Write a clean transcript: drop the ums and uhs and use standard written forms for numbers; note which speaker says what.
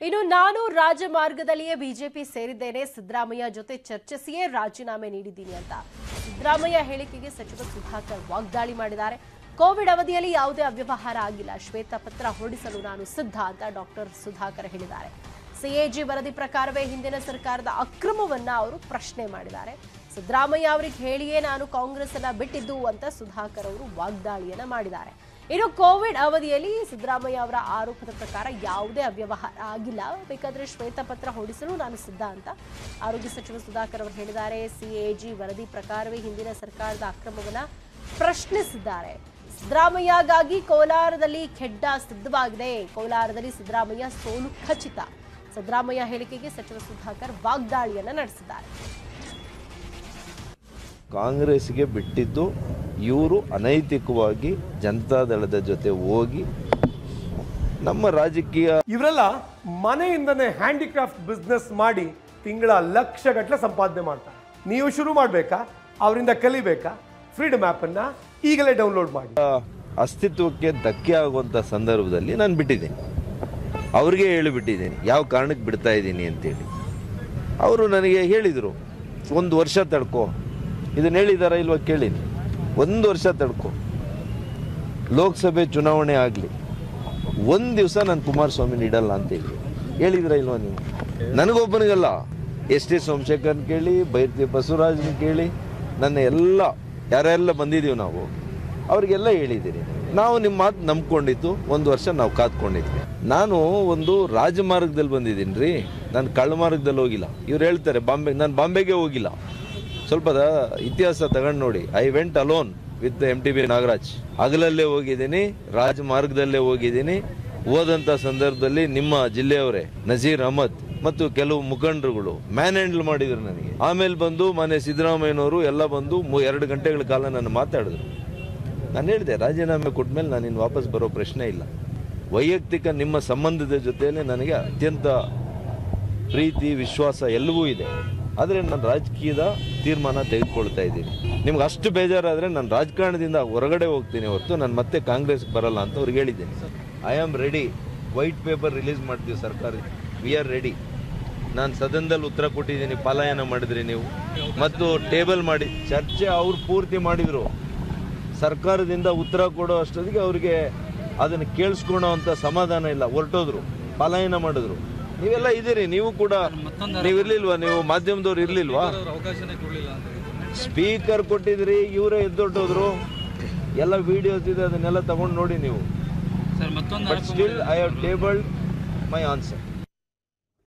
Speaker 1: ಇನ್ನು ನಾನು ರಾಜಮಾರ್ಗದಲ್ಲಿಯೇ ಬಿಜೆಪಿ ಸೇರಿದ್ದೇನೆ, ಸಿದ್ದರಾಮಯ್ಯ ಜೊತೆ ಚರ್ಚಿಸಿಯೇ ರಾಜೀನಾಮೆ ನೀಡಿದ್ದೀನಿ ಅಂತ ಸಿದ್ದರಾಮಯ್ಯ ಹೇಳಿಕೆಗೆ ಸಚಿವ ಸುಧಾಕರ್ ವಾಗ್ದಾಳಿ ಮಾಡಿದ್ದಾರೆ. ಕೋವಿಡ್ ಅವಧಿಯಲ್ಲಿ ಯಾವುದೇ ಅವ್ಯವಹಾರ ಆಗಿಲ್ಲ, ಶ್ವೇತಪತ್ರ ಹೊರಡಿಸಲು ನಾನು ಸಿದ್ಧ ಅಂತ ಡಾಕ್ಟರ್ ಸುಧಾಕರ್ ಹೇಳಿದ್ದಾರೆ. ಸಿಎಜಿ ವರದಿ ಪ್ರಕಾರವೇ ಹಿಂದಿನ ಸರ್ಕಾರದ ಅಕ್ರಮವನ್ನ ಅವರು ಪ್ರಶ್ನೆ ಮಾಡಿದ್ದಾರೆ. ಸಿದ್ದರಾಮಯ್ಯ ಅವರಿಗೆ ಹೇಳಿಯೇ ನಾನು ಕಾಂಗ್ರೆಸ್ ಅನ್ನ ಬಿಟ್ಟಿದ್ದು ಅಂತ ಸುಧಾಕರ್ ಅವರು ವಾಗ್ದಾಳಿಯನ್ನ ಮಾಡಿದ್ದಾರೆ. ಇನ್ನು ಕೋವಿಡ್ ಅವಧಿಯಲ್ಲಿ ಸಿದ್ದರಾಮಯ್ಯ ಅವರ ಆರೋಪದ ಪ್ರಕಾರ ಯಾವುದೇ ಅವ್ಯವಹಾರ ಆಗಿಲ್ಲ, ಬೇಕಾದ್ರೆ ಶ್ವೇತಪತ್ರ ಹೊರಡಿಸಲು ನಾನು ಸಿದ್ಧ ಅಂತ ಆರೋಗ್ಯ ಸಚಿವ ಸುಧಾಕರ್ ಅವರು ಹೇಳಿದ್ದಾರೆ. ಸಿಎಜಿ ವರದಿ ಪ್ರಕಾರವೇ ಹಿಂದಿನ ಸರ್ಕಾರದ ಅಕ್ರಮವನ್ನ ಪ್ರಶ್ನಿಸಿದ್ದಾರೆ. ಸಿದ್ದರಾಮಯ್ಯಗಾಗಿ ಕೋಲಾರದಲ್ಲಿ ಖೆಡ್ಡ ಸಿದ್ಧವಾಗಿದೆ, ಕೋಲಾರದಲ್ಲಿ ಸಿದ್ದರಾಮಯ್ಯ ಸೋಲು ಖಚಿತ. ಸಿದ್ದರಾಮಯ್ಯ ಹೇಳಿಕೆಗೆ ಸಚಿವ ಸುಧಾಕರ್ ವಾಗ್ದಾಳಿಯನ್ನ ನಡೆಸಿದ್ದಾರೆ.
Speaker 2: ಕಾಂಗ್ರೆಸ್ಗೆ ಬಿಟ್ಟಿದ್ದು ಇವರು ಅನೈತಿಕವಾಗಿ ಜನತಾದಳದ ಜೊತೆ ಹೋಗಿ ನಮ್ಮ ರಾಜಕೀಯ
Speaker 3: ಇವರೆಲ್ಲ ಮನೆಯಿಂದನೇ ಹ್ಯಾಂಡಿಕ್ರಾಫ್ಟ್ ಬಿಸ್ನೆಸ್ ಮಾಡಿ ತಿಂಗಳ ಲಕ್ಷಗಟ್ಟಲೆ ಸಂಪಾದನೆ ಮಾಡ್ತಾರೆ. ನೀವು ಶುರು ಮಾಡಬೇಕಾ, ಅವರಿಂದ ಕಲಿಬೇಕಾ? ಫ್ರೀಡಮ್ ಆ್ಯಪನ್ನು ಈಗಲೇ ಡೌನ್ಲೋಡ್ ಮಾಡಿ.
Speaker 2: ಅಸ್ತಿತ್ವಕ್ಕೆ ಧಕ್ಕೆ ಆಗುವಂಥ ಸಂದರ್ಭದಲ್ಲಿ ನಾನು ಬಿಟ್ಟಿದ್ದೀನಿ, ಅವ್ರಿಗೆ ಹೇಳಿಬಿಟ್ಟಿದ್ದೀನಿ ಯಾವ ಕಾರಣಕ್ಕೆ ಬಿಡ್ತಾ ಇದ್ದೀನಿ ಅಂತೇಳಿ. ಅವರು ನನಗೆ ಹೇಳಿದರು 1 ವರ್ಷ ತಡ್ಕೋ, ಇದನ್ನು ಹೇಳಿದಾರ ಇಲ್ವಾ ಕೇಳೀನಿ, 1 ವರ್ಷ ತಡ್ಕೋ, ಲೋಕಸಭೆ ಚುನಾವಣೆ ಆಗಲಿ, 1 ದಿವಸ ನಾನು ಕುಮಾರಸ್ವಾಮಿ ನೀಡಲ್ಲ ಅಂತೇಳಿ ಹೇಳಿದ್ರ ಇಲ್ವಾ ನೀವು? ನನಗೊಬ್ಬನಿಗಲ್ಲ, ಎಸ್.ಟಿ. ಸೋಮಶೇಖರ್ನ ಕೇಳಿ, ಬೈರ್ತಿ ಬಸವರಾಜನ ಕೇಳಿ, ನನ್ನ ಎಲ್ಲ ಯಾರೆಲ್ಲ ಬಂದಿದ್ದೀವಿ ನಾವು ಅವ್ರಿಗೆಲ್ಲ ಹೇಳಿದ್ದೀರಿ. ನಾವು ನಿಮ್ಮ ಮಾತು ನಂಬ್ಕೊಂಡಿದ್ದು 1 ವರ್ಷ ನಾವು ಕಾದ್ಕೊಂಡಿದ್ವಿ. ನಾನು ಒಂದು ರಾಜಮಾರ್ಗದಲ್ಲಿ ಬಂದಿದ್ದೀನಿ ರೀ, ನಾನು ಕಳ್ಳಮಾರ್ಗದಲ್ಲಿ ಹೋಗಿಲ್ಲ. ಇವ್ರು ಹೇಳ್ತಾರೆ ನಾನು ಬಾಂಬೆಗೆ ಹೋಗಿಲ್ಲ. ಸ್ವಲ್ಪ ಇತಿಹಾಸ ತಗೊಂಡು ನೋಡಿ. I went alone with MTB Nagaraj. ಹಗಲಲ್ಲೇ ಹೋಗಿದ್ದೀನಿ, ರಾಜಮಾರ್ಗದಲ್ಲೇ ಹೋಗಿದ್ದೀನಿ. ಹೋದಂಥ ಸಂದರ್ಭದಲ್ಲಿ ನಿಮ್ಮ ಜಿಲ್ಲೆಯವರೇ ನಜೀರ್ ಅಹಮದ್ ಮತ್ತು ಕೆಲವು ಮುಖಂಡರುಗಳು ಮ್ಯಾನ್ ಹ್ಯಾಂಡಲ್ ಮಾಡಿದ್ರು ನನಗೆ. ಆಮೇಲೆ ಬಂದು ಮನೆ ಸಿದ್ದರಾಮಯ್ಯನವರು ಎಲ್ಲ ಬಂದು 2 ಗಂಟೆಗಳ ಕಾಲ ನಾನು ಮಾತಾಡಿದ್ರು. ನಾನು ಹೇಳಿದೆ ರಾಜೀನಾಮೆ ಕೊಟ್ಟ ಮೇಲೆ ನಾನು ಇನ್ನು ವಾಪಸ್ ಬರೋ ಪ್ರಶ್ನೆ ಇಲ್ಲ. ವೈಯಕ್ತಿಕ ನಿಮ್ಮ ಸಂಬಂಧದ ಜೊತೆಯಲ್ಲೇ ನನಗೆ ಅತ್ಯಂತ ಪ್ರೀತಿ ವಿಶ್ವಾಸ ಎಲ್ಲವೂ ಇದೆ. ಆದರೆ ನಾನು ರಾಜಕೀಯದ ತೀರ್ಮಾನ ತೆಗೆದುಕೊಳ್ತಾ ಇದ್ದೀನಿ. ನಿಮ್ಗೆ ಅಷ್ಟು ಬೇಜಾರಾದರೆ ನಾನು ರಾಜಕಾರಣದಿಂದ ಹೊರಗಡೆ ಹೋಗ್ತೀನಿ ಹೊರತು ನಾನು ಮತ್ತೆ ಕಾಂಗ್ರೆಸ್ಗೆ ಬರಲ್ಲ ಅಂತ ಅವ್ರಿಗೆ ಹೇಳಿದ್ದೀನಿ. I am ready. White paper release ಮಾಡ್ತೀವಿ ಸರ್ಕಾರ, ವಿ ಆರ್ ರೆಡಿ. ನಾನು ಸದನದಲ್ಲಿ ಉತ್ತರ ಕೊಟ್ಟಿದ್ದೀನಿ, ಪಲಾಯನ ಮಾಡಿದ್ರಿ ನೀವು, ಮತ್ತು ಟೇಬಲ್ ಮಾಡಿ ಚರ್ಚೆ ಅವ್ರು ಪೂರ್ತಿ ಮಾಡಿದರು. ಸರ್ಕಾರದಿಂದ ಉತ್ತರ ಕೊಡೋ ಅಷ್ಟೊತ್ತಿಗೆ ಅವ್ರಿಗೆ ಅದನ್ನು ಕೇಳಿಸ್ಕೊಳೋ ಅಂಥ ಸಮಾಧಾನ ಇಲ್ಲ, ಹೊರಟೋದ್ರು, ಪಲಾಯನ ಮಾಡಿದ್ರು. ನೀವೆಲ್ಲ ಇದ್ದೀರಿ, ನೀವು ಕೂಡ ನೀವು ಇರ್ಲಿಲ್ವಾ? ನೀವು ಮಾಧ್ಯಮದವ್ರು ಇರ್ಲಿಲ್ವಾ? ಸ್ಪೀಕರ್ ಕೊಟ್ಟಿದ್ರಿ, ಇವರೇ ಎದ್ದೊಟ್ಟೋದ್ರು. ಎಲ್ಲ ವಿಡಿಯೋಸ್ ಇದೆ, ಅದನ್ನೆಲ್ಲ ತಗೊಂಡು ನೋಡಿ ನೀವು. But still I have tabled my answer.